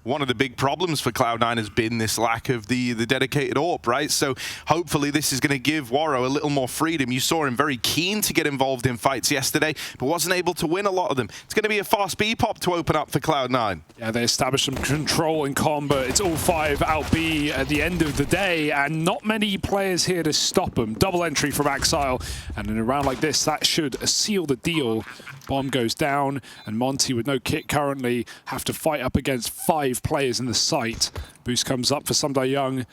one of the big problems for Cloud9 has been this lack of the dedicated AWP, right? So hopefully this is going to give Waro a little more freedom. You saw him very keen to get involved in fights yesterday, but wasn't able to win a lot of them. It's going to be a fast B pop to open up for Cloud9. Yeah, they established some control in combat. It's all 5 out B at the end of the day, and not many players here to stop them. Double entry from Axile, and in a round like this, that should seal the deal. Bomb goes down, and Monte, with no kit currently, have to fight up against 5 players in the site. Boost comes up for Young,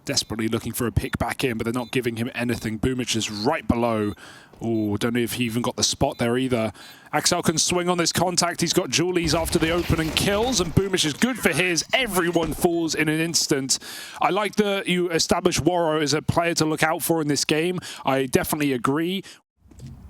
desperately looking for a pick back in, but they're not giving him anything. Boomich is right below. Oh, don't know if he even got the spot there either. Axel can swing on this contact. He's got Julies after the opening kills, and Boomich is good for his. Everyone falls in an instant. I like that you establish Waro as a player to look out for in this game. I definitely agree.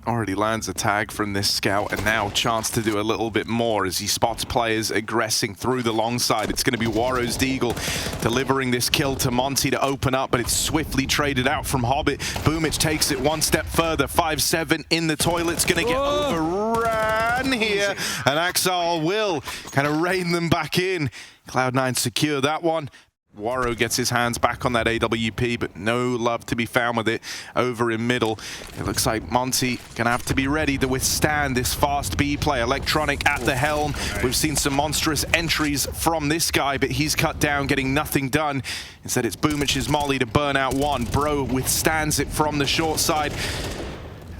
Already lands a tag from this scout, and now chance to do a little bit more as he spots players aggressing through the long side. It's going to be Waro's Deagle delivering this kill to Monte to open up, but it's swiftly traded out from Hobbit. Boomich takes it one step further. 5-7 in the toilet's going to get overrun here, and Axel will kind of rein them back in. Cloud9 secure that one. Waro gets his hands back on that AWP, but no love to be found with it over in middle. It looks like Monte gonna have to be ready to withstand this fast B play. Electronic at the helm. We've seen some monstrous entries from this guy, but he's cut down, getting nothing done. Instead, it's Boomich's molly to burn out one. Bro withstands it from the short side.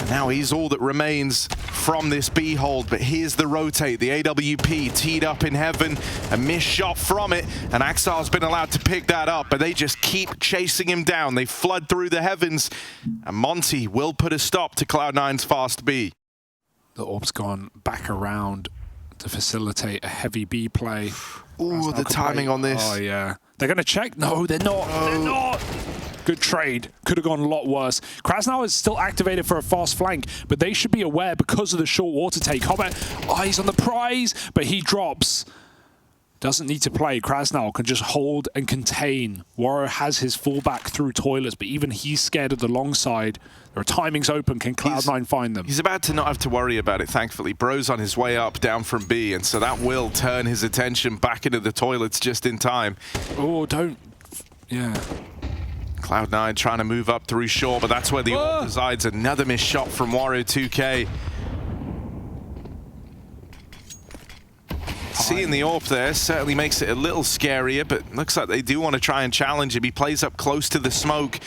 Now he's all that remains from this B hold, but here's the rotate. The AWP teed up in heaven, a missed shot from it, and Axar's been allowed to pick that up, but they just keep chasing him down. They flood through the heavens, and Monte will put a stop to Cloud9's fast B. The AWP's gone back around to facilitate a heavy B play. Ooh, the timing on this. Oh, yeah. They're going to check? No, they're not. They're not. Good trade. Could have gone a lot worse. Krasnau is still activated for a fast flank, but they should be aware because of the short water take. Hobbit, eyes on the prize, but he drops. Doesn't need to play. Krasnau can just hold and contain. Waro has his fallback through toilets, but even he's scared of the long side. There are timings open. Can Cloud9 find them? He's about to not have to worry about it, thankfully. Bro's on his way up, down from B, and so that will turn his attention back into the toilets just in time. Oh, don't. Yeah. Cloud9 trying to move up through short, but that's where the AWP resides. Another missed shot from Waro 2K. Seeing the AWP there certainly makes it a little scarier, but looks like they do want to try and challenge him. He plays up close to the smoke.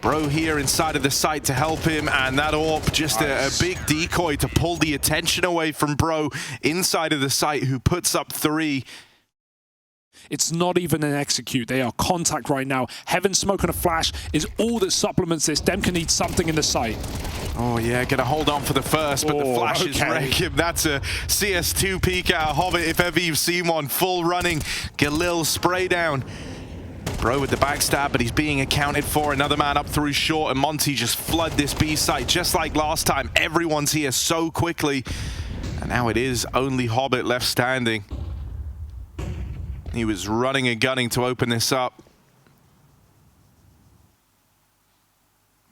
Bro here inside of the site to help him, and that AWP just a big decoy to pull the attention away from Bro inside of the site, who puts up 3. It's not even an execute. They are contact right now. Heaven smoke and a flash is all that supplements this. Demka needs something in the site. Oh yeah, gonna hold on for the first, but the flashes wreck him. That's a CS2 peek out of Hobbit, if ever you've seen one. Full running, Galil spray down. Bro with the backstab, but he's being accounted for. Another man up through short, and Monte just flood this B site just like last time. Everyone's here so quickly, and now it is only Hobbit left standing. He was running and gunning to open this up.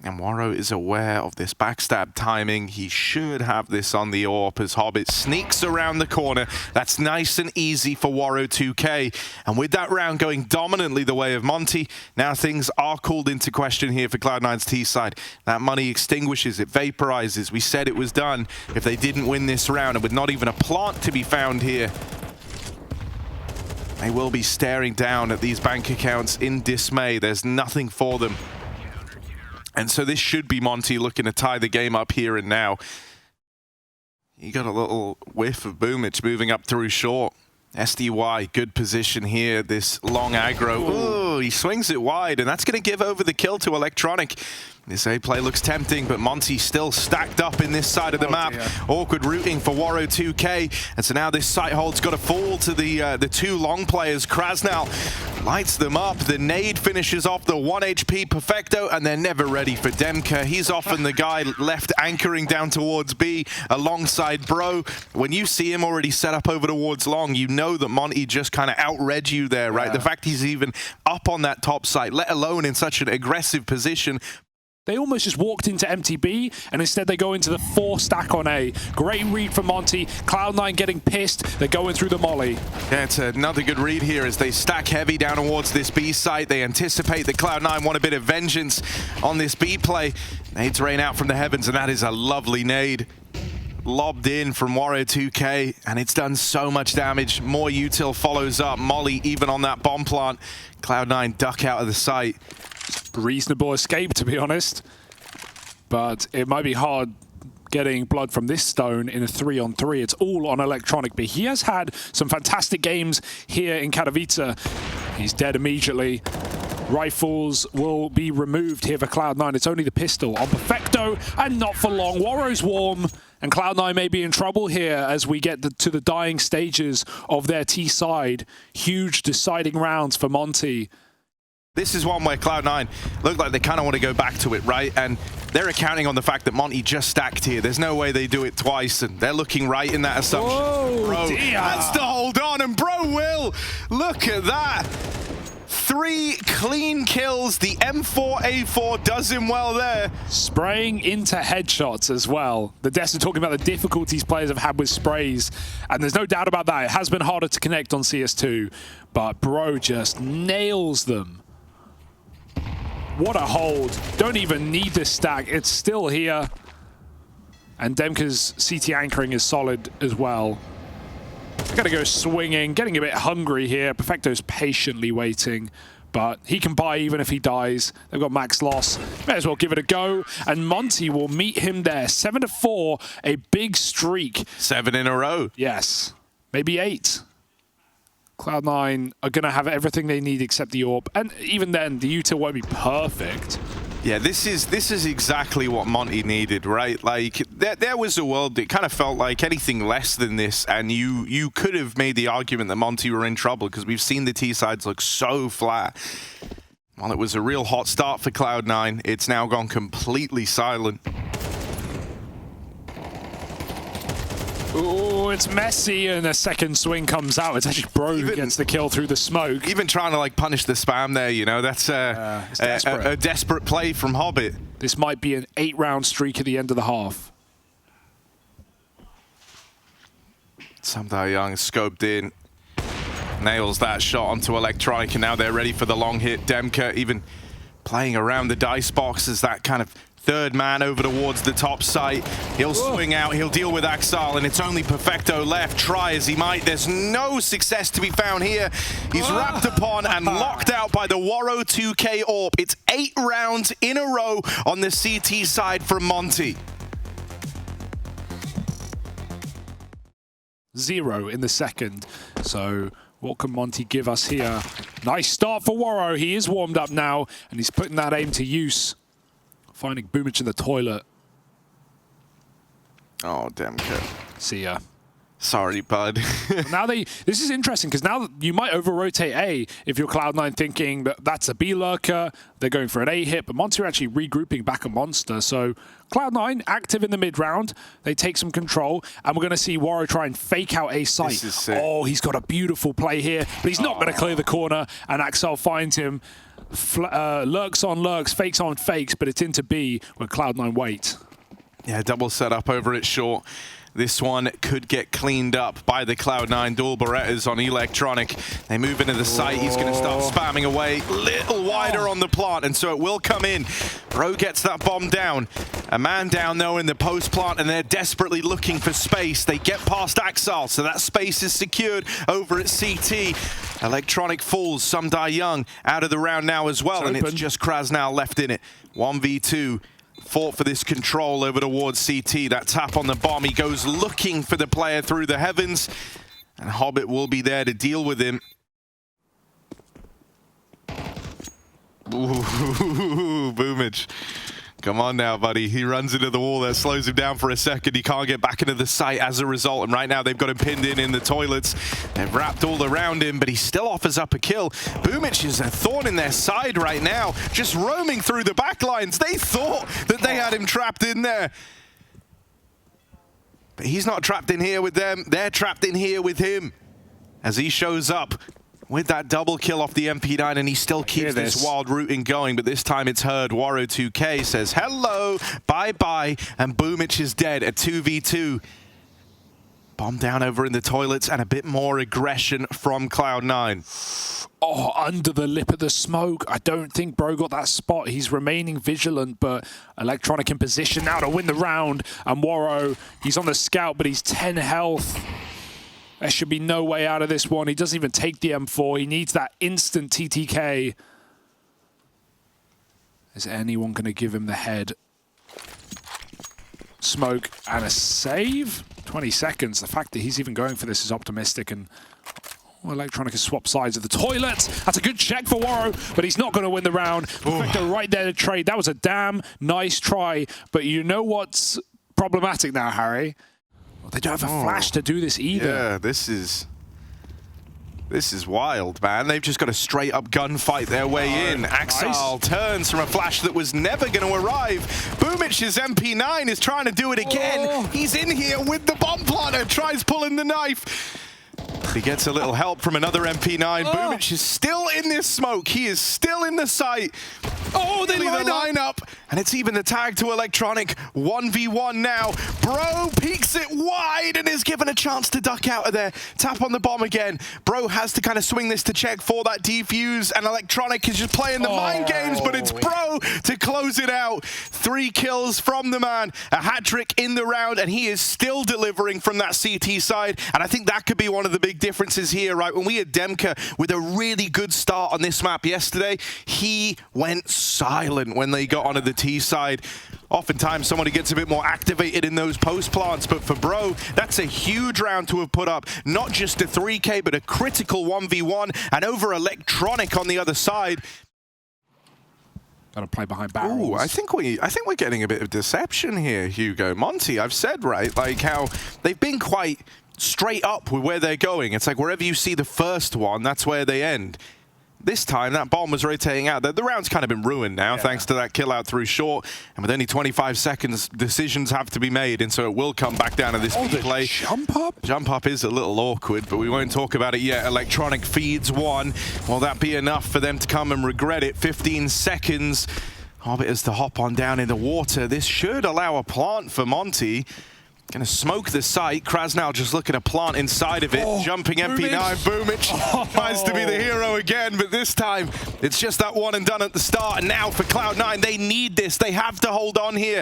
And Waro is aware of this backstab timing. He should have this on the AWP as Hobbit sneaks around the corner. That's nice and easy for Waro 2K. And with that round going dominantly the way of Monte, now things are called into question here for Cloud9's T side. That money extinguishes, it vaporizes. We said it was done if they didn't win this round, and with not even a plant to be found here. They will be staring down at these bank accounts in dismay. There's nothing for them. And so this should be Monte looking to tie the game up here and now. You got a little whiff of Boomich moving up through short. SDY, good position here, this long aggro. Ooh, he swings it wide, and that's going to give over the kill to Electronic. This A play looks tempting, but Monte still stacked up in this side of the map. Dear. Awkward routing for Waro 2K, and so now this site hold's got to fall to the 2 long players. Krasnau lights them up. The nade finishes off the 1 HP Perfecto, and they're never ready for Demka. He's often the guy left anchoring down towards B alongside Bro. When you see him already set up over towards long, you know that Monte just kind of outread you there, right? Yeah. The fact he's even up on that top site, let alone in such an aggressive position. They almost just walked into empty B, and instead they go into the 4 stack on A. Great read from Monte. Cloud9 getting pissed. They're going through the molly. Yeah, it's another good read here as they stack heavy down towards this B site. They anticipate that Cloud9 want a bit of vengeance on this B play. Nades rain out from the heavens, and that is a lovely nade. Lobbed in from Wario2K, and it's done so much damage. More util follows up. Molly even on that bomb plant. Cloud9 duck out of the site. Reasonable escape, to be honest. But it might be hard getting blood from this stone in a 3-on-3. It's all on Electronic, but he has had some fantastic games here in Katowice. He's dead immediately. Rifles will be removed here for Cloud9. It's only the pistol on Perfecto, and not for long. Warro's warm, and Cloud9 may be in trouble here as we get to the dying stages of their T side. Huge deciding rounds for Monte. This is one where Cloud9 look like they kind of want to go back to it, right? And they're accounting on the fact that Monte just stacked here. There's no way they do it twice, and they're looking right in that assumption. Whoa, Bro has to hold on, and Bro will. Look at that. 3 clean kills. The M4A4 does him well there. Spraying into headshots as well. The Des are talking about the difficulties players have had with sprays, and there's no doubt about that. It has been harder to connect on CS2, but Bro just nails them. What a hold. Don't even need this stack. It's still here. And Demka's CT anchoring is solid as well. Gotta go swinging, getting a bit hungry here. Perfecto's patiently waiting, but he can buy even if he dies. They've got max loss. May as well give it a go. And Monte will meet him there. 7-4, a big streak. 7 in a row. Yes, maybe 8. Cloud9 are going to have everything they need except the AWP. And even then, the util won't be perfect. Yeah, this is exactly what Monte needed, right? Like, there was a world that kind of felt like anything less than this, and you could have made the argument that Monte were in trouble because we've seen the T sides look so flat. Well, it was a real hot start for Cloud9. It's now gone completely silent. Oh, it's messy, and a second swing comes out. It's actually Bro who gets the kill through the smoke. Even trying to like punish the spam there, you know, that's a desperate play from Hobbit. This might be an 8-round streak at the end of the half. Samdai Young scoped in, nails that shot onto Electronic, and now they're ready for the long hit. Demka even playing around the dice box as that kind of third man over towards the top site. He'll swing out, he'll deal with Axile, and it's only Perfecto left. Try as he might, there's no success to be found here. He's wrapped upon and locked out by the Wario2K AWP. It's 8 rounds in a row on the CT side from Monte. 0 in the second. So what can Monte give us here? Nice start for Waro. He is warmed up now, and he's putting that aim to use. Finding Boomich in the toilet. Oh, Demka. See ya. Sorry, bud. Now this is interesting because now you might over-rotate A if you're Cloud9 thinking that that's a B lurker, they're going for an A hit, but Monte are actually regrouping back a monster. So Cloud9 active in the mid-round, they take some control, and we're going to see Waro try and fake out A site. Oh, he's got a beautiful play here, but he's not going to clear the corner, and Axel finds him. Lurks on lurks, fakes on fakes, but it's into B where Cloud9 wait. Yeah, double setup over it short. This one could get cleaned up by the Cloud9 dual Berettas on Electronic. They move into the site. He's going to start spamming away. Little wider on the plant, and so it will come in. Bro gets that bomb down. A man down, though, in the post plant, and they're desperately looking for space. They get past Axel, so that space is secured over at CT. Electronic falls. Samdai Young out of the round now as well, and it's just Krasnal left in it. 1v2. Fought for this control over towards CT. That tap on the bomb. He goes looking for the player through the heavens. And Hobbit will be there to deal with him. Ooh, Boomich. Come on now, buddy. He runs into the wall. That slows him down for a second. He can't get back into the site as a result. And right now, they've got him pinned in the toilets. They've wrapped all around him, but he still offers up a kill. Boomich is a thorn in their side right now, just roaming through the back lines. They thought that they had him trapped in there. But he's not trapped in here with them. They're trapped in here with him as he shows up with that double kill off the MP9, and he still keeps this wild routing going, but this time it's heard. Waro2K says, hello, bye-bye, and Boomich is dead at 2v2. Bomb down over in the toilets, and a bit more aggression from Cloud9. Oh, under the lip of the smoke. I don't think Bro got that spot. He's remaining vigilant, but Electronic in position now to win the round. And Waro, he's on the scout, but he's 10 health. There should be no way out of this one. He doesn't even take the M4. He needs that instant TTK. Is anyone going to give him the head? Smoke and a save? 20 seconds. The fact that he's even going for this is optimistic, and Electronic has swapped sides of the toilet. That's a good check for Waro, but he's not going to win the round. Perfecto right there to trade. That was a damn nice try, but you know what's problematic now, Harry? Well, they don't have a flash to do this either. Yeah, this is wild, man. They've just got a straight-up gunfight their way in. Axal turns from a flash that was never going to arrive. Boomich's MP9 is trying to do it again. He's in here with the bomb planter, tries pulling the knife. He gets a little help from another MP9. Boomich is still in this smoke. He is still in the sight. Oh, they line up. And it's even the tag to Electronic. 1v1 now. Bro peeks it wide and is given a chance to duck out of there. Tap on the bomb again. Bro has to kind of swing this to check for that defuse. And Electronic is just playing the mind games, but it's Bro to close it out. 3 kills from the man. A hat trick in the round, and he is still delivering from that CT side. And I think that could be one of the big differences here, right? When we had Demka with a really good start on this map yesterday, he went silent when they got onto the T side. Oftentimes somebody gets a bit more activated in those post plants, but for Bro, that's a huge round to have put up. Not just a 3K, but a critical 1v1, and over Electronic on the other side. Got to play behind barrels. Ooh, I think we're getting a bit of deception here, Hugo. Monte, I've said, right, like how they've been quite straight up with where they're going. It's like wherever you see the first one, that's where they end. This time, that bomb was rotating out. The round's kind of been ruined now, thanks to that kill out through short. And with only 25 seconds, decisions have to be made, and so it will come back down to this play. Jump up? Jump up is a little awkward, but we won't talk about it yet. Electronic feeds one. Will that be enough for them to come and regret it? 15 seconds. Arbiters to hop on down in the water. This should allow a plant for Monte. Gonna smoke the site. Krasnal just looking to plant inside of it. Jumping MP9. Boomich tries to be the hero again, but this time it's just that one and done at the start. And now for Cloud9, they need this. They have to hold on here.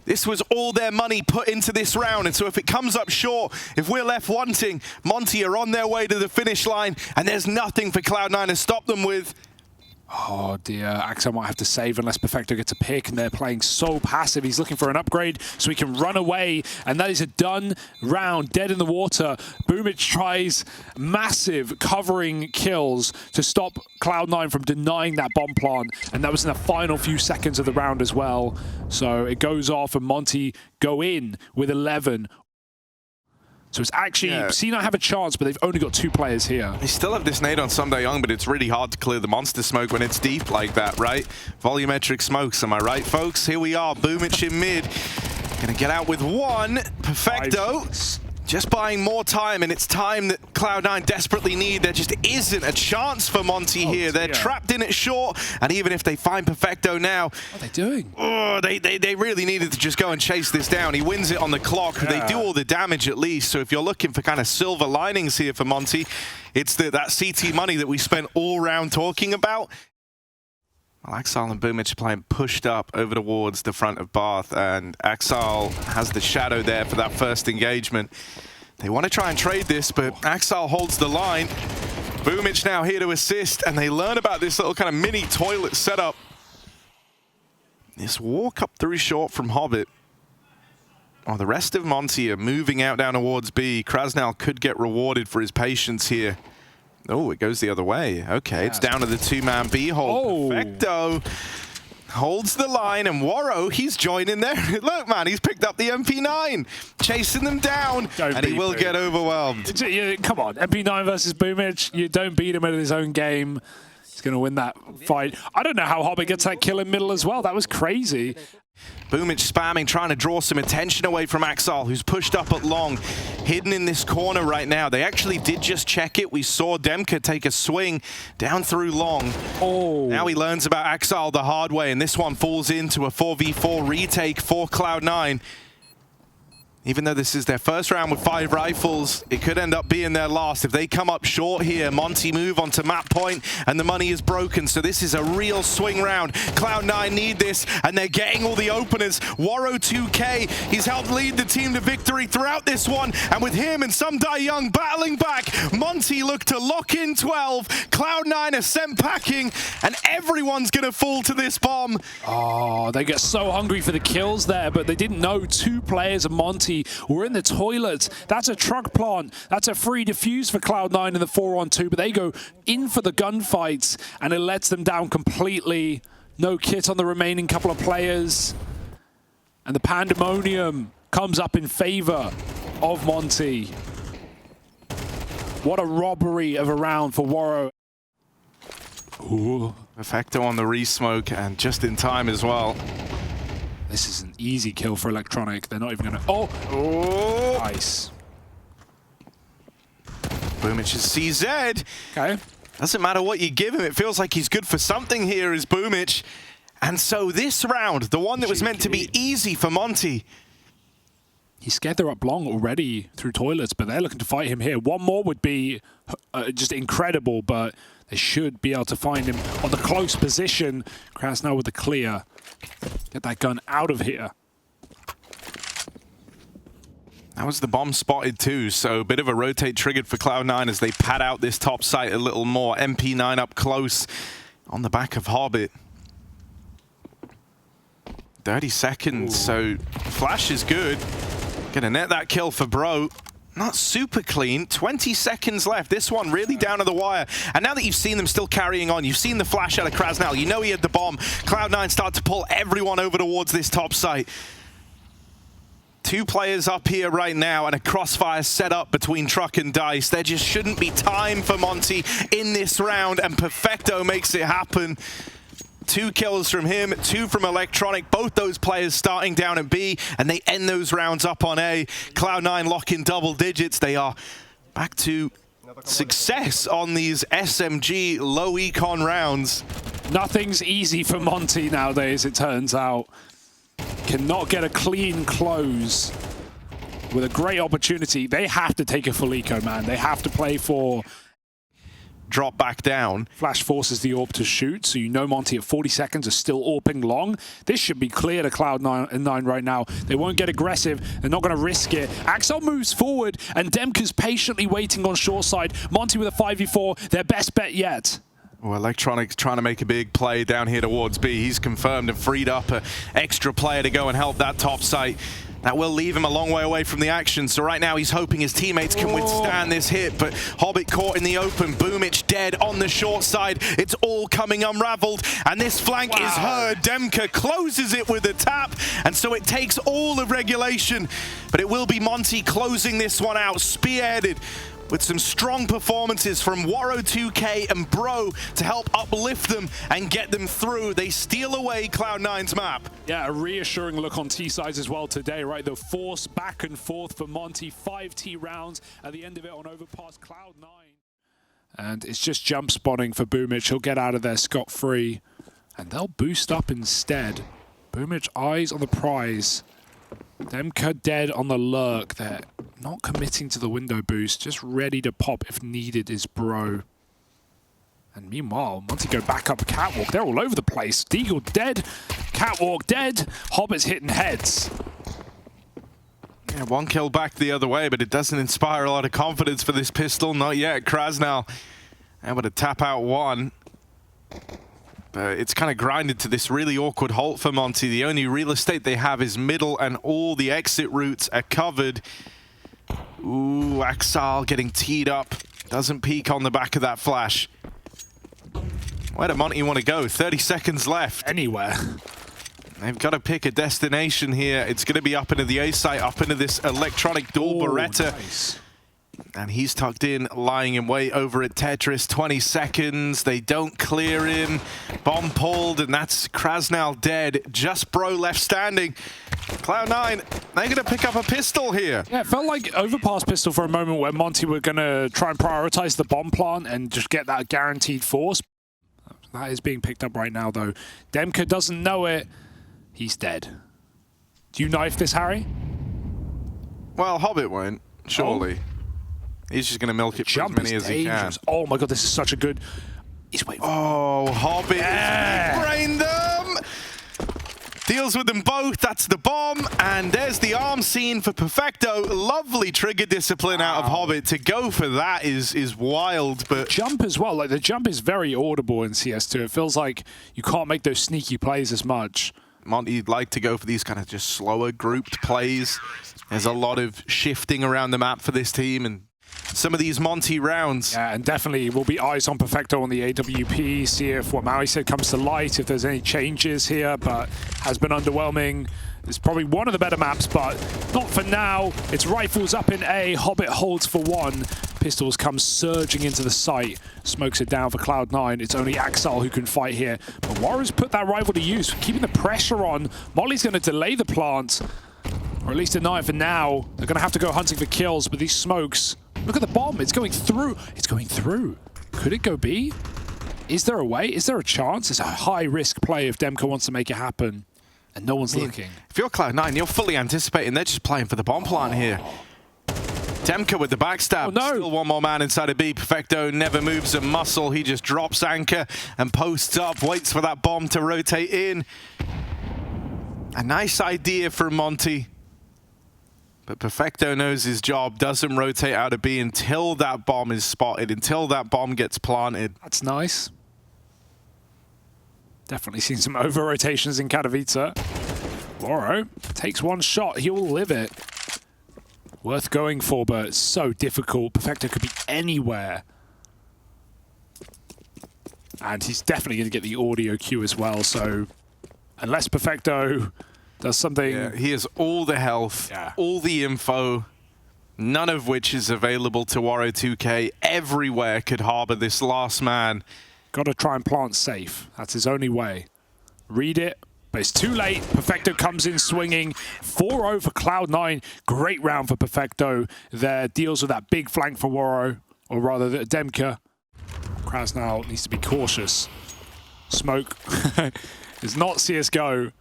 This was all their money put into this round, and so if it comes up short, if we're left wanting, Monte are on their way to the finish line, and there's nothing for Cloud9 to stop them with. Oh dear, Axel might have to save unless Perfecto gets a pick, and they're playing so passive. He's looking for an upgrade so he can run away, and that is a done round, dead in the water. Boomich tries massive covering kills to stop Cloud9 from denying that bomb plant, and that was in the final few seconds of the round as well. So it goes off, and Monte go in with 11. So it's actually, C9 have a chance, but they've only got 2 players here. They still have this nade on Someday Young, but it's really hard to clear the monster smoke when it's deep like that, right? Volumetric smokes, am I right, folks? Here we are, Boomich in mid. Gonna get out with 1. Perfecto. Just buying more time, and it's time that Cloud9 desperately need. There just isn't a chance for Monte here. They're trapped in it short, and even if they find Perfecto now... What are they doing? Oh, they really needed to just go and chase this down. He wins it on the clock. They do all the damage at least, so if you're looking for kind of silver linings here for Monte, it's that CT money that we spent all round talking about. Well, Axal and Boomich are playing pushed up over towards the front of Bath, and Axal has the shadow there for that first engagement. They want to try and trade this, but Axal holds the line. Boomich now here to assist, and they learn about this little kind of mini toilet setup. This walk up through short from Hobbit. Oh, the rest of Monte are moving out down towards B. Krasnal could get rewarded for his patience here. Oh, it goes the other way. Okay, it's down to the 2-man B hold. Perfecto holds the line, and Waro, he's joining there. Look, man, he's picked up the MP9, chasing them down, and he will get overwhelmed. Come on, MP9 versus Boomich. You don't beat him at his own game. He's going to win that fight. I don't know how Hobbit gets that kill in middle as well. That was crazy. Boomich spamming, trying to draw some attention away from Axal, who's pushed up at long, hidden in this corner right now. They actually did just check it. We saw Demka take a swing down through long. Oh. Now he learns about Axal the hard way, and this one falls into a 4v4 retake for Cloud9. Even though this is their first round with 5 rifles, it could end up being their last. If they come up short here, Monte move onto map point, and the money is broken. So this is a real swing round. Cloud9 need this, and they're getting all the openers. Waro 2K, he's helped lead the team to victory throughout this one. And with him and Some Die Young battling back, Monte look to lock in 12. Cloud9 are sent packing, and everyone's going to fall to this bomb. Oh, they get so hungry for the kills there, but they didn't know 2 players of Monte were in the toilet. That's a truck plant. That's a free defuse for Cloud9 in the 4-on-2, but they go in for the gunfights, and it lets them down completely. No kit on the remaining couple of players. And the pandemonium comes up in favor of Monte. What a robbery of a round for Waro. Ooh. Perfecto on the re-smoke, and just in time as well. This is an easy kill for Electronic. They're not even gonna... Oh! Nice. Boomich is CZ. Okay. Doesn't matter what you give him. It feels like he's good for something here is Boomich. And so this round, the one that was meant to be easy for Monte. He scared their up long already through toilets, but they're looking to fight him here. One more would be just incredible, but they should be able to find him on the close position. Krasnal with the clear. Get that gun out of here. That was the bomb spotted too, so a bit of a rotate triggered for Cloud9 as they pad out this top site a little more. MP9 up close on the back of Hobbit. 30 seconds, so flash is good. Gonna net that kill for Bro. Not super clean. 20 seconds left. This one really down to the wire. And now that you've seen them still carrying on, you've seen the flash out of Krasnal, you know he had the bomb. Cloud9 start to pull everyone over towards this top site. 2 players up here right now, and a crossfire set up between Truck and Dice. There just shouldn't be time for Monte in this round, and Perfecto makes it happen. 2 kills from him, 2 from Electronic, both those players starting down at B, and they end those rounds up on A. Cloud9 lock in double digits. They are back to success on these SMG low econ rounds. Nothing's easy for Monte nowadays, it turns out. Cannot get a clean close with a great opportunity. They have to take a full eco, man. They have to play for... Drop back down. Flash forces the AWP to shoot, so you know Monte at 40 seconds are still AWPing long. This should be clear to Cloud9 right now. They won't get aggressive. They're not going to risk it. Axel moves forward, and Demka's patiently waiting on short side. Monte with a 5v4, their best bet yet. Well, Electronic's trying to make a big play down here towards B. He's confirmed and freed up an extra player to go and help that top site. That will leave him a long way away from the action, so right now he's hoping his teammates can withstand this hit, but Hobbit caught in the open, Boomich dead on the short side. It's all coming unraveled, and this flank is heard. Demka closes it with a tap, and so it takes all of regulation, but it will be Monte closing this one out, spearheaded with some strong performances from Waro 2K and Bro to help uplift them and get them through. They steal away Cloud9's map. Yeah, a reassuring look on T sides as well today, right? The force back and forth for Monte, 5 T rounds at the end of it on overpass Cloud9. And it's just jump spawning for Boomich. He'll get out of there scot-free, and they'll boost up instead. Boomich eyes on the prize. Demka dead on the lurk there. Not committing to the window boost, just ready to pop if needed is Bro. And meanwhile, Monte go back up Catwalk. They're all over the place. Deagle dead, Catwalk dead, Hobbit's hitting heads. Yeah, 1 kill back the other way, but it doesn't inspire a lot of confidence for this pistol. Not yet. Krasnal able to tap out 1. But it's kind of grinded to this really awkward halt for Monte. The only real estate they have is middle, and all the exit routes are covered. Ooh, Axal getting teed up. Doesn't peek on the back of that flash. Where do Monte want to go? 30 seconds left. Anywhere. They've got to pick a destination here. It's going to be up into the A site, up into this Electronic dual Beretta. Nice. And he's tucked in, lying in wait over at Tetris. 20 seconds, they don't clear him. Bomb pulled, and that's Krasnal dead. Just Bro left standing. Cloud9, they're going to pick up a pistol here. Yeah, it felt like overpass pistol for a moment where Monte were going to try and prioritize the bomb plant and just get that guaranteed force. That is being picked up right now, though. Demka doesn't know it. He's dead. Do you knife this, Harry? Well, Hobbit won't, surely. Oh. He's just going to milk it for as many as he can. Oh my god, this is such a good... He's waiting. Oh, Hobbit. Yeah. Brained them. Deals with them both. That's the bomb. And there's the arm scene for Perfecto. Lovely trigger discipline out of Hobbit. To go for that is wild. But jump as well. Like, the jump is very audible in CS2. It feels like you can't make those sneaky plays as much. Monte'd like to go for these kind of just slower grouped plays. There's a lot of shifting around the map for this team, and some of these Monte rounds. Yeah, and definitely will be eyes on Perfecto on the AWP, see if what Maui said comes to light, if there's any changes here, but has been underwhelming. It's probably one of the better maps, but not for now. It's rifles up in A, Hobbit holds for one. Pistols come surging into the site, smokes it down for Cloud9. It's only Axel who can fight here. But Warriors put that rifle to use, keeping the pressure on. Molly's going to delay the plant, or at least deny it for now. They're going to have to go hunting for kills, but these smokes... Look at the bomb. It's going through. It's going through. Could it go B? Is there a way? Is there a chance? It's a high-risk play if Demka wants to make it happen. And no one's looking. If you're Cloud9, you're fully anticipating. They're just playing for the bomb plant here. Demka with the backstab. Oh, no. Still one more man inside of B. Perfecto never moves a muscle. He just drops anchor and posts up. Waits for that bomb to rotate in. A nice idea from Monte. But Perfecto knows his job, doesn't rotate out of B until that bomb is spotted, until that bomb gets planted. That's nice. Definitely seen some over-rotations in Katowice. Loro takes one shot, he will live it. Worth going for, but it's so difficult. Perfecto could be anywhere. And he's definitely going to get the audio cue as well, so unless Perfecto... does something. Yeah, he has all the health, all the info, none of which is available to Waro 2K. Everywhere could harbor this last man. Got to try and plant safe. That's his only way. Read it, but it's too late. Perfecto comes in swinging. 4-0 for Cloud9. Great round for Perfecto there. Deals with that big flank for Waro, or rather Demka. Krasnal needs to be cautious. Smoke is not CSGO.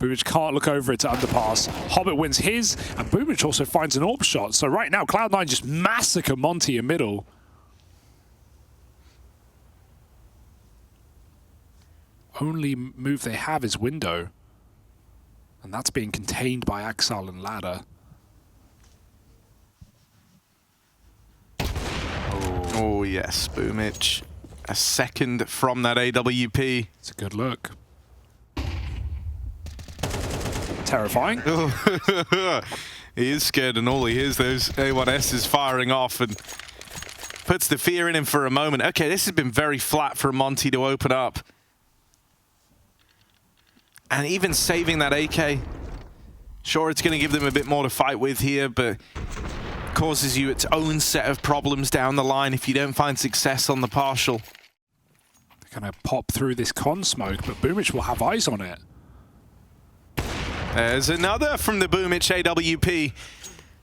Boomich can't look over it to underpass. Hobbit wins his, and Boomich also finds an AWP shot. So right now, Cloud9 just massacre Monte in middle. Only move they have is window. And that's being contained by Axel and Ladder. Oh yes, Boomich. A second from that AWP. It's a good look. Terrifying. He is scared, and all he hears those A1Ss firing off and puts the fear in him for a moment. Okay, this has been very flat for Monte to open up. And even saving that AK, sure, it's going to give them a bit more to fight with here, but causes you its own set of problems down the line if you don't find success on the partial. They're going to pop through this con smoke, but Boomich will have eyes on it. There's another from the Boomich AWP.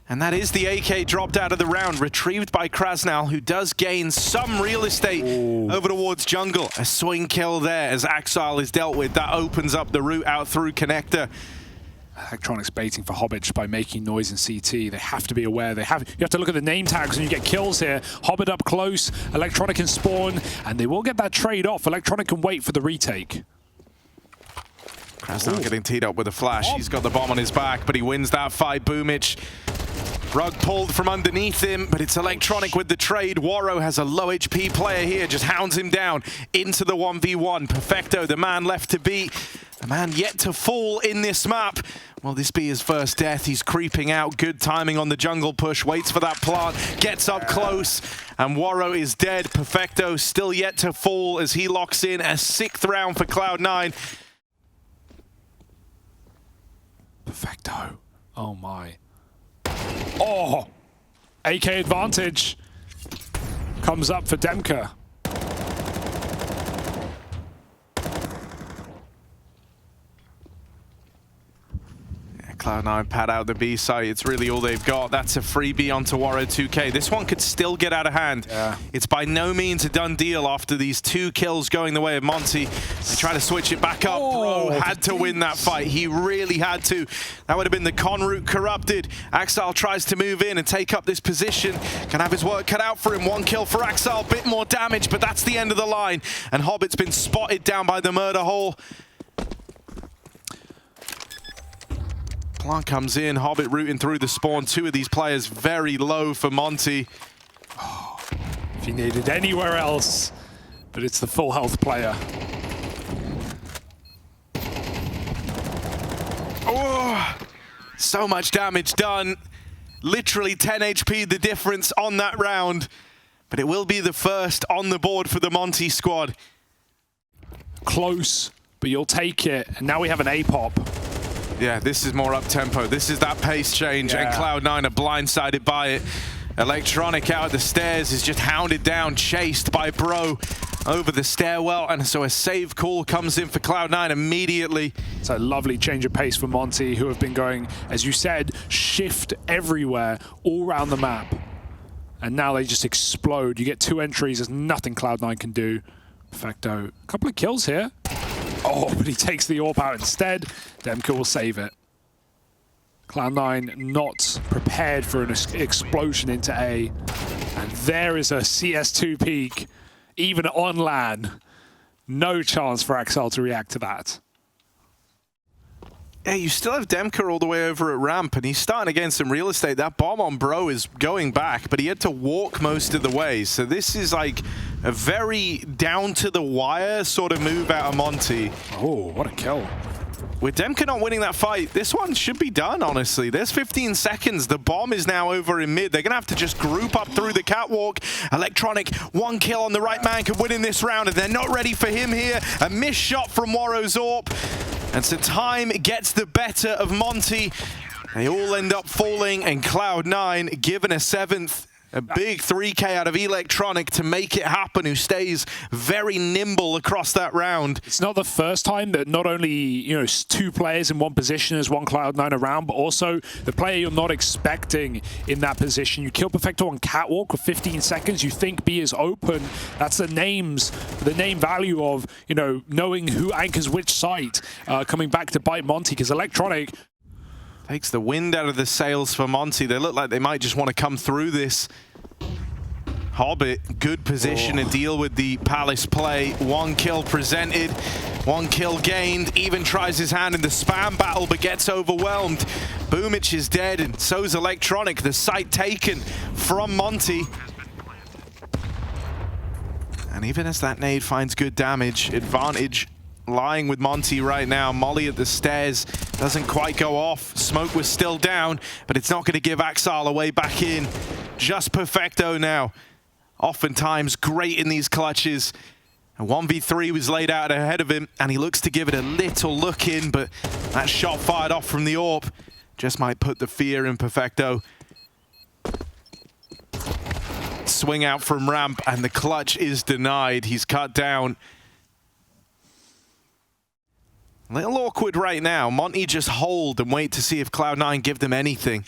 And that is the AK dropped out of the round, retrieved by Krasnal, who does gain some real estate over towards jungle. A swing kill there as Axel is dealt with. That opens up the route out through connector. Electronics baiting for Hobbit by making noise in CT. They have to be aware. You have to look at the name tags when you get kills here. Hobbit up close, Electronic can spawn, and they will get that trade off. Electronic can wait for the retake. Krasnal getting teed up with a flash. He's got the bomb on his back, but he wins that fight. Boomich. Rug pulled from underneath him, but it's Electronic with the trade. Waro has a low HP player here, just hounds him down into the 1v1. Perfecto, the man left to beat. The man yet to fall in this map. Will this be his first death? He's creeping out. Good timing on the jungle push. Waits for that plant. Gets up close. And Waro is dead. Perfecto still yet to fall as he locks in a 6th round for Cloud9. Perfecto. Oh my. Oh! AK advantage comes up for Demka. Cloud9 pad out the B site. It's really all they've got. That's a freebie onto Waro 2K. This one could still get out of hand. Yeah. It's by no means a done deal after these 2 kills going the way of Monte. They try to switch it back up. Bro had to win that fight. He really had to. That would have been the con route corrupted. Axile tries to move in and take up this position. Can have his work cut out for him. 1 kill for Axile. Bit more damage, but that's the end of the line. And Hobbit's been spotted down by the murder hole. Plant comes in, Hobbit rooting through the spawn. 2 of these players very low for Monte. Oh, if he needed anywhere else, but it's the full health player. Oh, so much damage done. Literally 10 HP the difference on that round. But it will be the first on the board for the Monte squad. Close, but you'll take it. And now we have an A-pop. Yeah, this is more up-tempo. This is that pace change, and Cloud9 are blindsided by it. Electronic out of the stairs is just hounded down, chased by Bro over the stairwell, and so a save call comes in for Cloud9 immediately. It's a lovely change of pace for Monte, who have been going, as you said, shift everywhere, all around the map. And now they just explode. You get 2 entries, there's nothing Cloud9 can do. Perfecto. A couple of kills here. Oh, but he takes the AWP out instead. Demka will save it. Cloud9 not prepared for an explosion into A. And there is a CS2 peak, even on LAN. No chance for Axel to react to that. Yeah, you still have Demka all the way over at ramp, and he's starting to gain some real estate. That bomb on Bro is going back, but he had to walk most of the way. So this is like a very down-to-the-wire sort of move out of Monte. Oh, what a kill. With Demka not winning that fight, this one should be done, honestly. There's 15 seconds. The bomb is now over in mid. They're going to have to just group up through the catwalk. Electronic, 1 kill on the right man could win in this round, and they're not ready for him here. A missed shot from Waro's AWP. And so time gets the better of Monte. They all end up falling, and Cloud9 given a 7th. A big 3K out of Electronic to make it happen, who stays very nimble across that round. It's not the first time that not only, you know, 2 players in one position as one Cloud9 around, but also the player you're not expecting in that position. You kill Perfecto on catwalk with 15 seconds. You think B is open. That's the name value of, you know, knowing who anchors which site coming back to bite Monte, because Electronic takes the wind out of the sails for Monte. They look like they might just want to come through this. Hobbit, good position to deal with the Palace play. 1 kill presented, 1 kill gained. Even tries his hand in the spam battle, but gets overwhelmed. Boomich is dead, and so's Electronic. The site taken from Monte. And even as that nade finds good damage, advantage lying with Monte right now. Molly at the stairs doesn't quite go off. Smoke was still down, but it's not going to give Axel a way back in. Just Perfecto now. Oftentimes great in these clutches. A 1v3 was laid out ahead of him, and he looks to give it a little look in, but that shot fired off from the AWP just might put the fear in Perfecto. Swing out from ramp, and the clutch is denied. He's cut down. A little awkward right now. Monte just hold and wait to see if Cloud9 give them anything.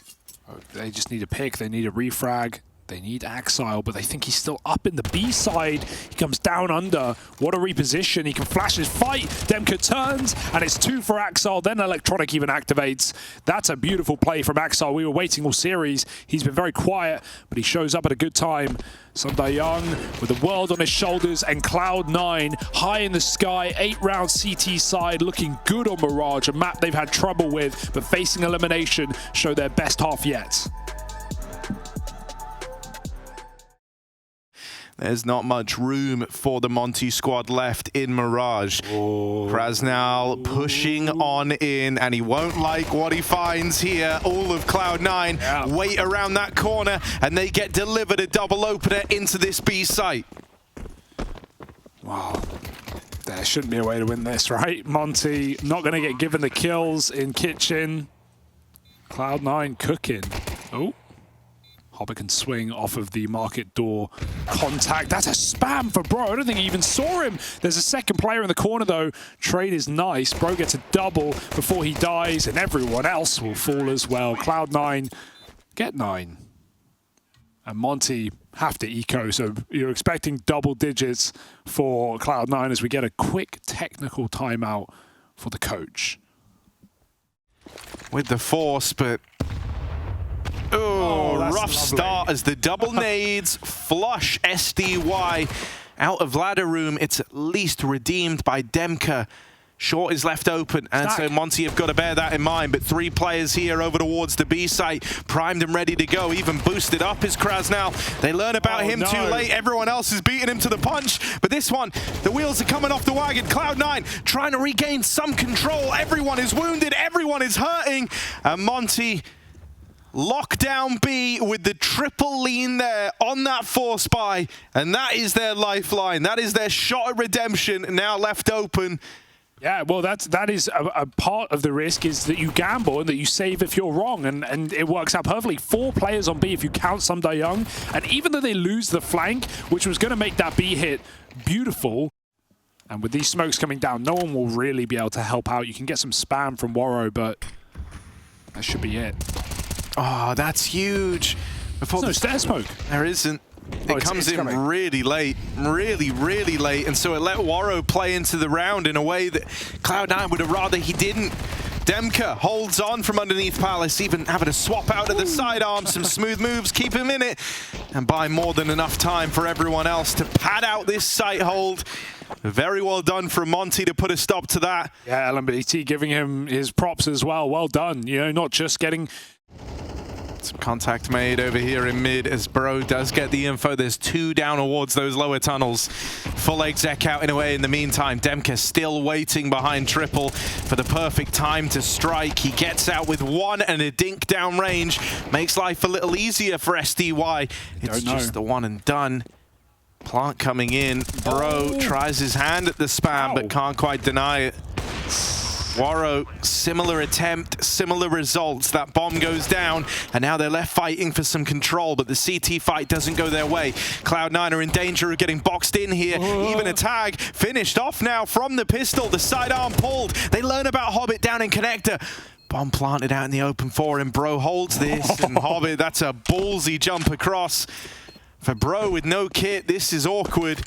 They just need a pick. They need a refrag. They need Axile, but they think he's still up in the B side. He comes down under. What a reposition. He can flash his fight. Demka turns, and it's 2 for Axile. Then Electronic even activates. That's a beautiful play from Axile. We were waiting all series. He's been very quiet, but he shows up at a good time. Sunday Young with the world on his shoulders, and Cloud9 high in the sky. 8-round CT side, looking good on Mirage, a map they've had trouble with, but facing elimination, show their best half yet. There's not much room for the Monte squad left in Mirage. Krasnal pushing on in, and he won't like what he finds here. All of Cloud9 wait around that corner, and they get delivered a double opener into this B site. Wow. There shouldn't be a way to win this, right? Monte not going to get given the kills in kitchen. Cloud9 cooking. Oh. Hobbit can swing off of the market door contact. That's a spam for Bro. I don't think he even saw him. There's a second player in the corner, though. Trade is nice. Bro gets a double before he dies, and everyone else will fall as well. Cloud9 get 9. And Monte have to eco, so you're expecting double digits for Cloud9 as we get a quick technical timeout for the coach. With the force, but oh, rough lovely start as the double nades flush SDY out of ladder room. It's at least redeemed by Demka. Short is left open, and so Monte have got to bear that in mind. But 3 players here over towards the B site, primed and ready to go. Even boosted up is Kraz now. They learn about him too late. Everyone else is beating him to the punch. But this one, the wheels are coming off the wagon. Cloud9 trying to regain some control. Everyone is wounded. Everyone is hurting. And Monte lock down B with the triple lean there on that force buy. And that is their lifeline. That is their shot at redemption now left open. Yeah, well, that is a part of the risk, is that you gamble and that you save if you're wrong, and it works out perfectly. 4 players on B if you count Sumda Young, and even though they lose the flank, which was going to make that B hit beautiful, and with these smokes coming down, no one will really be able to help out. You can get some spam from Waro, but that should be it. Oh, that's huge. There's no stair smoke. There isn't. It comes in really late, really late, and so it let Waro play into the round in a way that Cloud9 would have rather he didn't. Demka holds on from underneath Palace, even having to swap out of the sidearm, some smooth moves, keep him in it, and buy more than enough time for everyone else to pad out this site hold. Very well done from Monte to put a stop to that. Yeah, LMBT giving him his props as well. Well done, you know, not just getting... Some contact made over here in mid as Bro does get the info. There's 2 down towards those lower tunnels. Full exec out in a way in the meantime. Demka still waiting behind triple for the perfect time to strike. He gets out with 1 and a dink down range. Makes life a little easier for SDY. It's just the one and done. Plant coming in. Bro tries his hand at the spam, but can't quite deny it. Waro, similar attempt, similar results. That bomb goes down, and now they're left fighting for some control, but the CT fight doesn't go their way. Cloud9 are in danger of getting boxed in here. Even a tag finished off now from the pistol. The sidearm pulled. They learn about Hobbit down in connector. Bomb planted out in the open for him. Bro holds this, and Hobbit, that's a ballsy jump across. For Bro with no kit, this is awkward.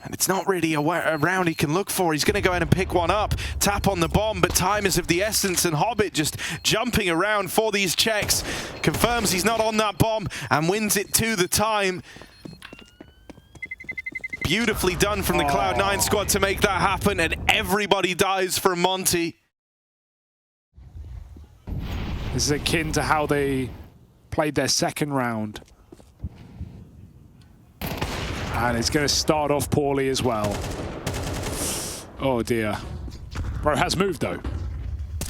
And it's not really a round he can look for. He's going to go ahead and pick one up, tap on the bomb, but time is of the essence, and Hobbit just jumping around for these checks. Confirms he's not on that bomb and wins it to the time. Beautifully done from the Cloud9 squad to make that happen, and everybody dies for Monte. This is akin to how they played their second round. And it's going to start off poorly as well. Oh dear. Bro has moved though.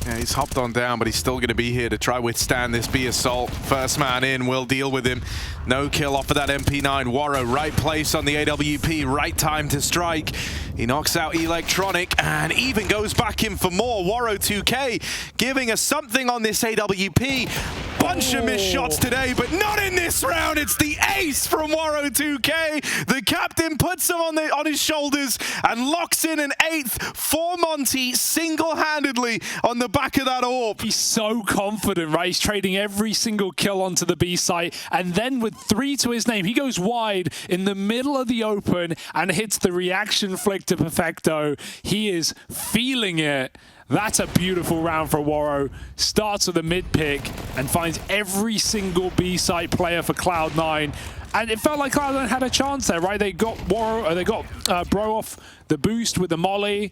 Yeah, he's hopped on down, but he's still going to be here to try withstand this B assault. First man in will deal with him. No kill off of that MP9. Waro, right place on the AWP, right time to strike. He knocks out Electronic and even goes back in for more. Waro 2K giving us something on this AWP. Bunch of missed shots today, but not in this round. It's the ace from Waro 2K. The captain puts him on his shoulders and locks in an 8th for Monte single-handedly on the back of that AWP. He's so confident, right? He's trading every single kill onto the B site, and then with 3 to his name, he goes wide in the middle of the open and hits the reaction flick to Perfecto. He is feeling it. That's a beautiful round for Waro. Starts with a mid pick and finds every single B site player for Cloud9. And it felt like Cloud9 had a chance there, right? They got Waro, they got Bro off the boost with the molly.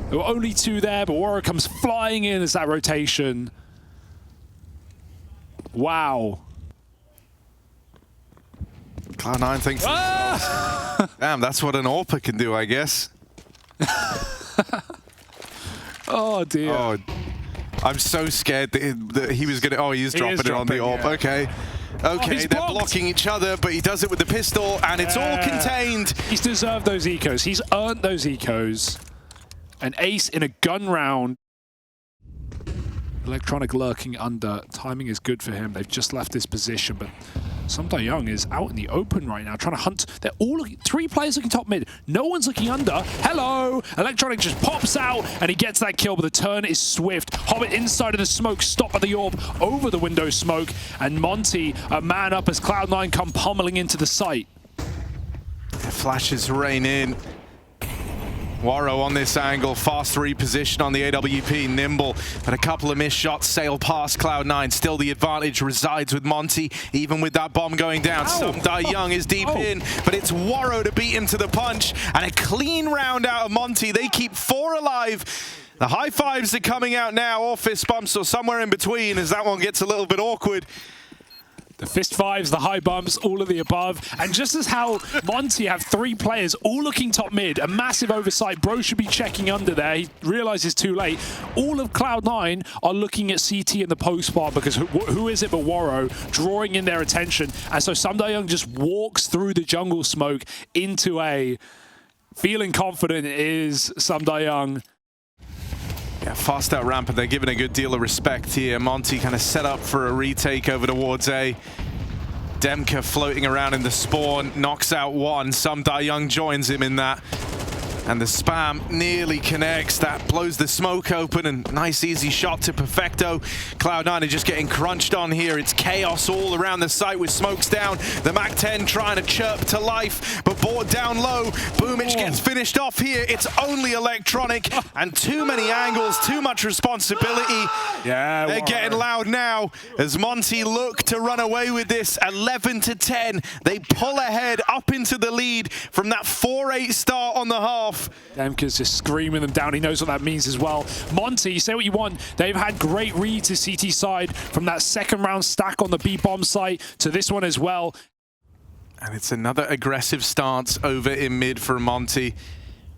There were only 2 there, but Waro comes flying in as that rotation. Wow. Cloud9 thinks, damn, that's what an AWP can do, I guess. Oh dear. Oh, I'm so scared that he was going to... Oh, he is dropping it on the AWP. Yeah. Okay. Okay, they're blocking each other, but he does it with the pistol, and it's all contained. He's deserved those ecos. He's earned those ecos. An ace in a gun round. Electronic lurking under. Timing is good for him. They've just left this position, but Young is out in the open right now, trying to hunt. They're all looking, 3 players looking top mid. No one's looking under. Hello! Electronic just pops out, and he gets that kill, but the turn is swift. Hobbit inside of the smoke, stopped by the orb, over the window smoke, and Monte, a man up as Cloud9 come pummeling into the site. Flashes rain in. Waro on this angle, fast reposition on the AWP, nimble, but a couple of missed shots sail past Cloud9. Still the advantage resides with Monte, even with that bomb going down. Young is deep in, but it's Waro to beat him to the punch, and a clean round out of Monte. They keep 4 alive. The high fives are coming out now, or fist bumps, or somewhere in between, as that one gets a little bit awkward. The fist fives, the high bumps, all of the above. And just as how Monte have 3 players all looking top mid, a massive oversight. Bro should be checking under there. He realizes too late. All of Cloud9 are looking at CT in the post part because who is it but Waro drawing in their attention. And so Young just walks through the jungle smoke into A. Feeling confident is Young. Yeah, fast out ramp, and they're giving a good deal of respect here. Monte kind of set up for a retake over towards A. Demka floating around in the spawn, knocks out one. Young joins him in that. And the spam nearly connects. That blows the smoke open, and nice easy shot to Perfecto. Cloud9 are just getting crunched on here. It's chaos all around the site with smokes down. The MAC-10 trying to chirp to life, but board down low. Boomich gets finished off here. It's only Electronic, and too many angles, too much responsibility. Yeah, they're getting loud now as Monte look to run away with this. 11-10. They pull ahead up into the lead from that 4-8 start on the half. Demka's just screaming them down. He knows what that means as well. Monte, you say what you want. They've had great reads to CT side from that second round stack on the B-bomb site to this one as well. And it's another aggressive stance over in mid for Monte.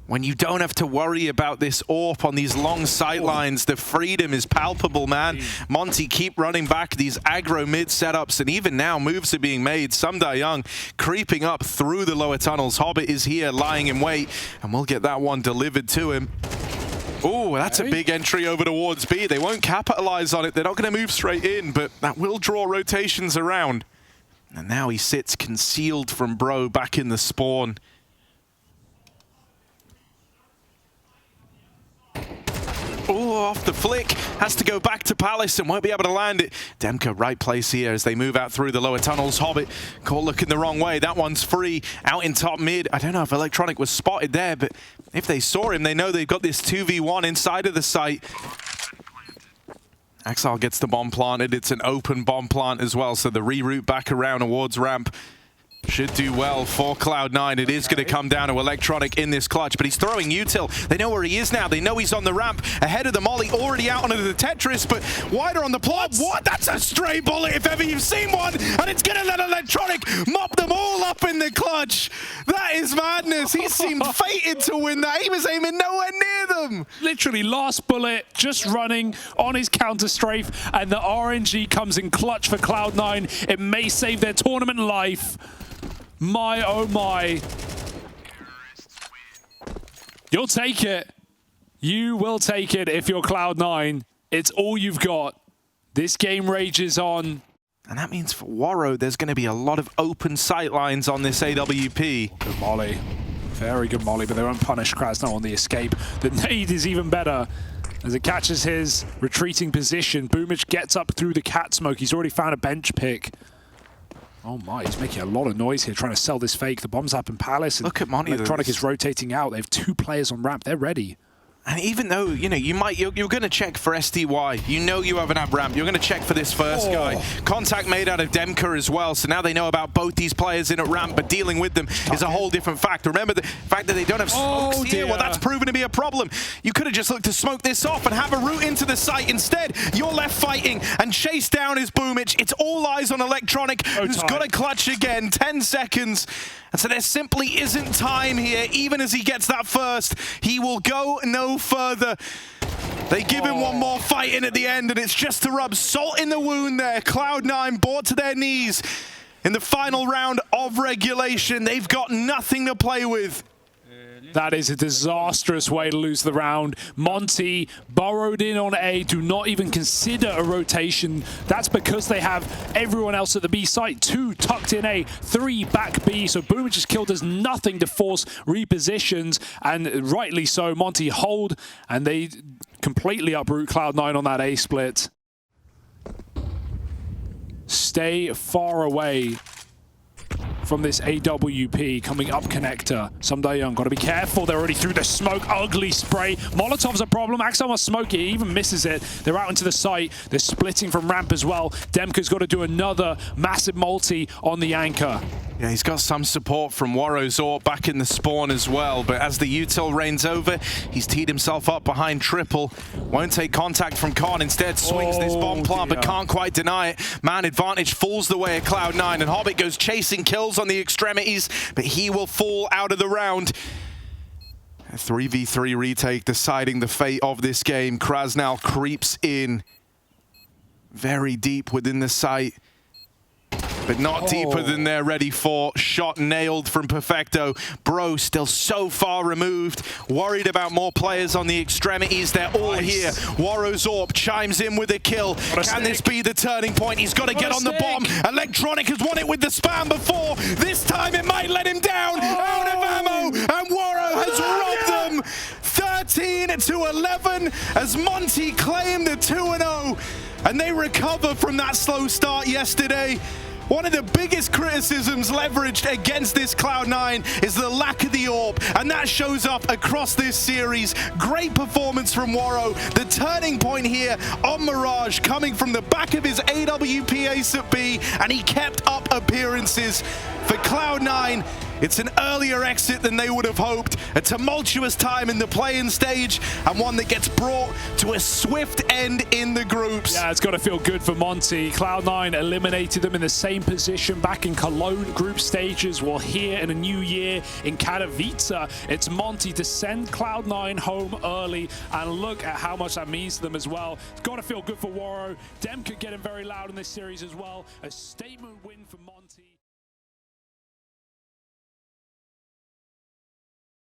When you don't have to worry about this AWP on these long sight lines, the freedom is palpable, man. Monte keep running back these aggro mid setups, and even now moves are being made. Young creeping up through the lower tunnels. Hobbit is here lying in wait, and we'll get that one delivered to him. Oh, that's a big entry over towards B. They won't capitalize on it. They're not going to move straight in, but that will draw rotations around. And now he sits concealed from Bro back in the spawn. Oh, off the flick. Has to go back to Palace and won't be able to land it. Demka, right place here as they move out through the lower tunnels. Hobbit, caught looking the wrong way. That one's free. Out in top mid. I don't know if Electronic was spotted there, but if they saw him, they know they've got this 2v1 inside of the site. Axile gets the bomb planted. It's an open bomb plant as well, so the reroute back around towards ramp should do well for Cloud9. It is going to come down to Electronic in this clutch, but he's throwing util. They know where he is now. They know he's on the ramp ahead of the molly, already out onto the Tetris, but wider on the plot. What? That's a stray bullet if ever you've seen one, and it's going to let Electronic mop them all up in the clutch. That is madness. He seemed fated to win that. He was aiming nowhere near them. Literally last bullet, just running on his counter strafe, and the RNG comes in clutch for Cloud9. It may save their tournament life. My, oh my. You'll take it. You will take it if you're Cloud9. It's all you've got. This game rages on. And that means for Waro, there's going to be a lot of open sight lines on this AWP. Good molly. Very good molly, but they won't punish Krasno on the escape. The nade is even better as it catches his retreating position. Boomich gets up through the cat smoke. He's already found a bench pick. Oh my, he's making a lot of noise here trying to sell this fake. The bomb's up in Palace. Look at Monte. Electronic is rotating out. They have 2 players on ramp. They're ready. And even though, you know, you're going to check for SDY. You know you have an ab ramp. You're going to check for this first guy. Contact made out of Demka as well. So now they know about both these players in at ramp, but dealing with them is a whole different fact. Remember the fact that they don't have smokes here? Well, that's proven to be a problem. You could have just looked to smoke this off and have a route into the site. Instead, you're left fighting, and chase down is Boomich. It's all eyes on Electronic, who's got to clutch again. 10 seconds. And so there simply isn't time here. Even as he gets that first, he will go no further. They give him one more fight in at the end, and it's just to rub salt in the wound there. Cloud9 brought to their knees in the final round of regulation. They've got nothing to play with. That is a disastrous way to lose the round. Monte burrowed in on A, do not even consider a rotation. That's because they have everyone else at the B site. 2 tucked in A, 3 back B. So Boomer just killed does nothing to force repositions, and rightly so. Monte hold, and they completely uproot Cloud9 on that A split. Stay far away from this AWP coming up connector. Young got to be careful. They're already through the smoke. Ugly spray. Molotov's a problem. Axel must smoke it. He even misses it. They're out into the site. They're splitting from ramp as well. Demka's got to do another massive multi on the anchor. Yeah, he's got some support from Warrow's back in the spawn as well, but as the util reigns over, he's teed himself up behind triple. Won't take contact from Con, instead swings this bomb plant, but can't quite deny it. Man advantage falls the way of Cloud9, and Hobbit goes chasing kills on the extremities, but he will fall out of the round. A 3v3 retake deciding the fate of this game. Kraz now creeps in very deep within the site, but not deeper than they're ready for. Shot nailed from Perfecto. Bro still so far removed. Worried about more players on the extremities. They're all here. Warrow's chimes in with a kill. Can this be the turning point? He's got to get on the bomb. Electronic has won it with the spam before. This time it might let him down. Out of ammo. And Warrow has robbed them. 13-11 as Monte claimed the 2-0. And they recover from that slow start yesterday. One of the biggest criticisms leveraged against this Cloud9 is the lack of the AWP, and that shows up across this series. Great performance from Warrow. The turning point here on Mirage coming from the back of his AWP ace at B, and he kept up appearances. For Cloud9, it's an earlier exit than they would have hoped, a tumultuous time in the play-in stage, and one that gets brought to a swift end in the groups. Yeah, it's got to feel good for Monte. Cloud9 eliminated them in the same position back in Cologne group stages. Well, here in a new year in Katowice, it's Monte to send Cloud9 home early, and look at how much that means to them as well. It's got to feel good for Warrow. Dem could get him very loud in this series as well. A statement win for Monte.